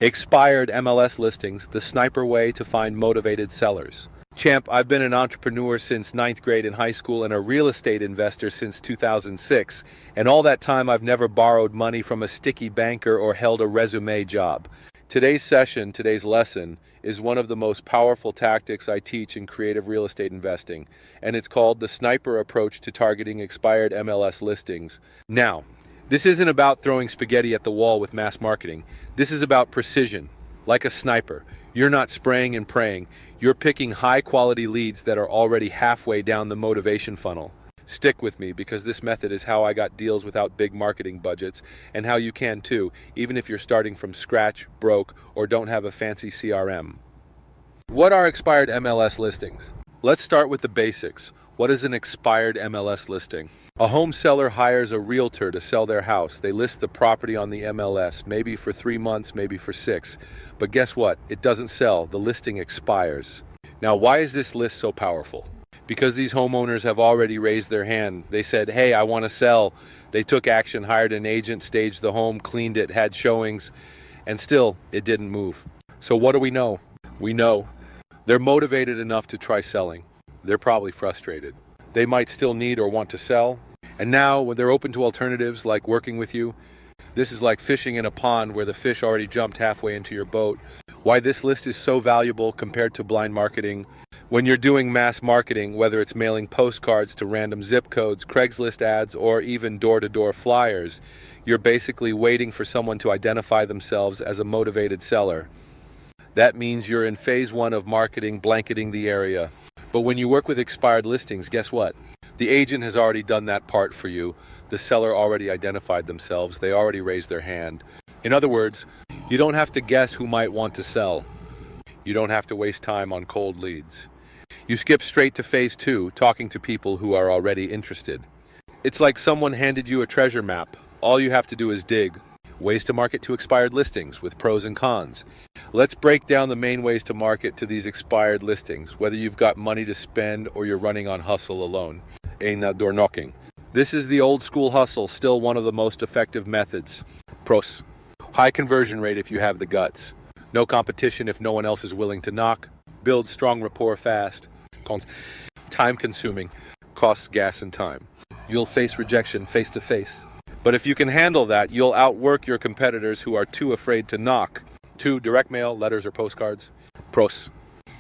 Expired MLS listings, the sniper way to find motivated sellers. Champ, I've been an entrepreneur since ninth grade in high school and a real estate investor since 2006. And all that time I've never borrowed money from a sticky banker or held a resume job. Today's lesson, is one of the most powerful tactics I teach in creative real estate investing. And it's called the sniper approach to targeting expired MLS listings. Now, this isn't about throwing spaghetti at the wall with mass marketing. This is about precision, like a sniper. You're not spraying and praying. You're picking high-quality leads that are already halfway down the motivation funnel. Stick with me because this method is how I got deals without big marketing budgets and how you can too, even if you're starting from scratch, broke, or don't have a fancy CRM. What are expired MLS listings? Let's start with the basics. What is an expired MLS listing? A home seller hires a realtor to sell their house. They list the property on the MLS, maybe for 3 months, maybe for 6. But guess what? It doesn't sell. The listing expires. Now, why is this list so powerful? Because these homeowners have already raised their hand. They said, hey, I want to sell. They took action, hired an agent, staged the home, cleaned it, had showings, and still it didn't move. So what do we know? We know they're motivated enough to try selling. They're probably frustrated. They might still need or want to sell. And now, when they're open to alternatives like working with you, this is like fishing in a pond where the fish already jumped halfway into your boat. Why this list is so valuable compared to blind marketing. When you're doing mass marketing, whether it's mailing postcards to random zip codes, Craigslist ads, or even door-to-door flyers, you're basically waiting for someone to identify themselves as a motivated seller. That means you're in phase 1 of marketing, blanketing the area. But when you work with expired listings, guess what? The agent has already done that part for you. The seller already identified themselves. They already raised their hand. In other words, you don't have to guess who might want to sell. You don't have to waste time on cold leads. You skip straight to phase 2, talking to people who are already interested. It's like someone handed you a treasure map. All you have to do is dig. Ways to market to expired listings with pros and cons. Let's break down the main ways to market to these expired listings, whether you've got money to spend or you're running on hustle alone. Door knocking. This is the old school hustle, still one of the most effective methods. Pros. High conversion rate if you have the guts. No competition if no one else is willing to knock. Build strong rapport fast. Cons. Time consuming. Costs gas and time. You'll face rejection face to face. But if you can handle that, you'll outwork your competitors who are too afraid to knock. 2. Direct mail, letters or postcards. Pros.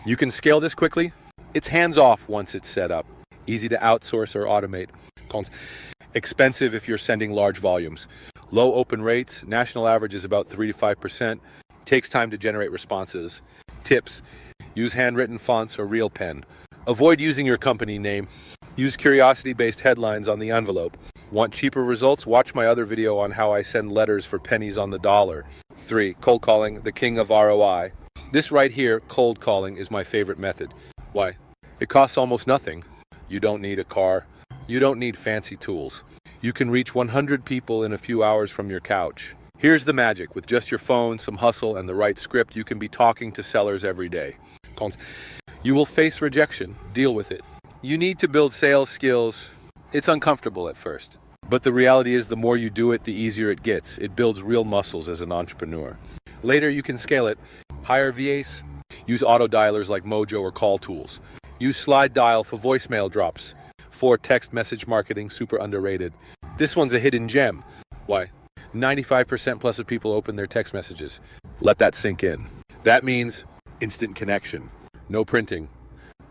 You can scale this quickly. It's hands-off once it's set up. Easy to outsource or automate. Cons. Expensive if you're sending large volumes. Low open rates. National average is about 3 to 5%. Takes time to generate responses. Tips. Use handwritten fonts or real pen. Avoid using your company name. Use curiosity-based headlines on the envelope. Want cheaper results? Watch my other video on how I send letters for pennies on the dollar. 3. Cold calling, the king of ROI. This right here, cold calling, is my favorite method. Why? It costs almost nothing. You don't need a car. You don't need fancy tools. You can reach 100 people in a few hours from your couch. Here's the magic. With just your phone, some hustle, and the right script, you can be talking to sellers every day. Cons. You will face rejection. Deal with it. You need to build sales skills. It's uncomfortable at first. But the reality is the more you do it, the easier it gets. It builds real muscles as an entrepreneur. Later, you can scale it. Hire VAs. Use auto dialers like Mojo or Call Tools. Use slide dial for voicemail drops. 4. Text message marketing, super underrated. This one's a hidden gem. Why? 95% plus of people open their text messages. Let that sink in. That means instant connection. No printing.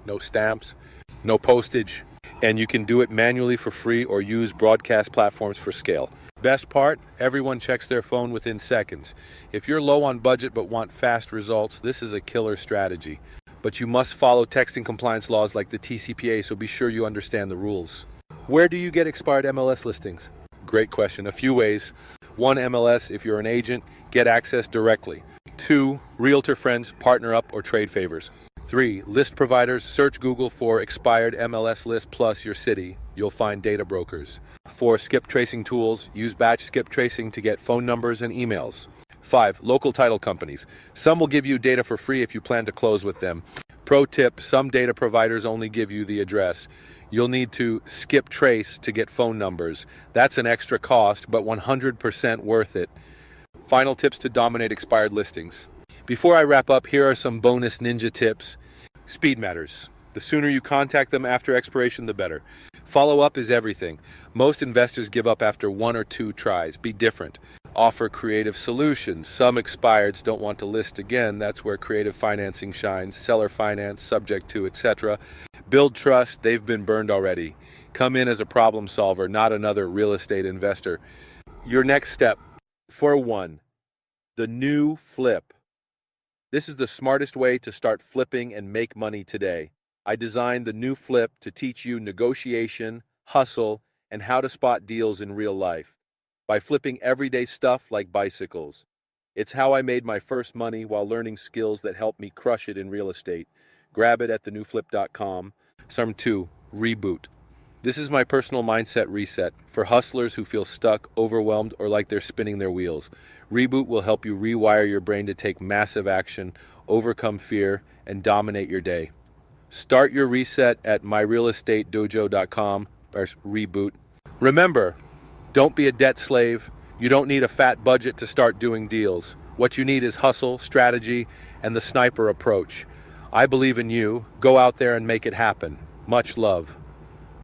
No stamps. No postage. And you can do it manually for free or use broadcast platforms for scale. Best part, everyone checks their phone within seconds. If you're low on budget but want fast results, this is a killer strategy. But you must follow texting compliance laws like the TCPA, so be sure you understand the rules. Where do you get expired MLS listings? Great question. A few ways. 1. MLS, if you're an agent, get access directly. 2. Realtor friends, partner up, or trade favors. 3. List providers, search Google for expired MLS list plus your city. You'll find data brokers. 4. Skip tracing tools, use batch skip tracing to get phone numbers and emails. 5. Local title companies. Some will give you data for free if you plan to close with them. Pro tip, some data providers only give you the address. You'll need to skip trace to get phone numbers. That's an extra cost, but 100% worth it. Final tips to dominate expired listings. Before I wrap up, here are some bonus ninja tips. Speed matters. The sooner you contact them after expiration, the better. Follow-up is everything. Most investors give up after 1 or 2 tries. Be different. Offer creative solutions. Some expireds don't want to list again. That's where creative financing shines. Seller finance, subject to, etc. Build trust. They've been burned already. Come in as a problem solver, not another real estate investor. Your next step. For 1, the new flip. This is the smartest way to start flipping and make money today. I designed the new flip to teach you negotiation, hustle, and how to spot deals in real life by flipping everyday stuff like bicycles. It's how I made my first money while learning skills that helped me crush it in real estate. Grab it at thenewflip.com. Sum 2, Reboot. This is my personal mindset reset for hustlers who feel stuck, overwhelmed, or like they're spinning their wheels. Reboot will help you rewire your brain to take massive action, overcome fear, and dominate your day. Start your reset at myrealestatedojo.com/reboot. Remember, don't be a debt slave. You don't need a fat budget to start doing deals. What you need is hustle, strategy, and the sniper approach. I believe in you. Go out there and make it happen. Much love.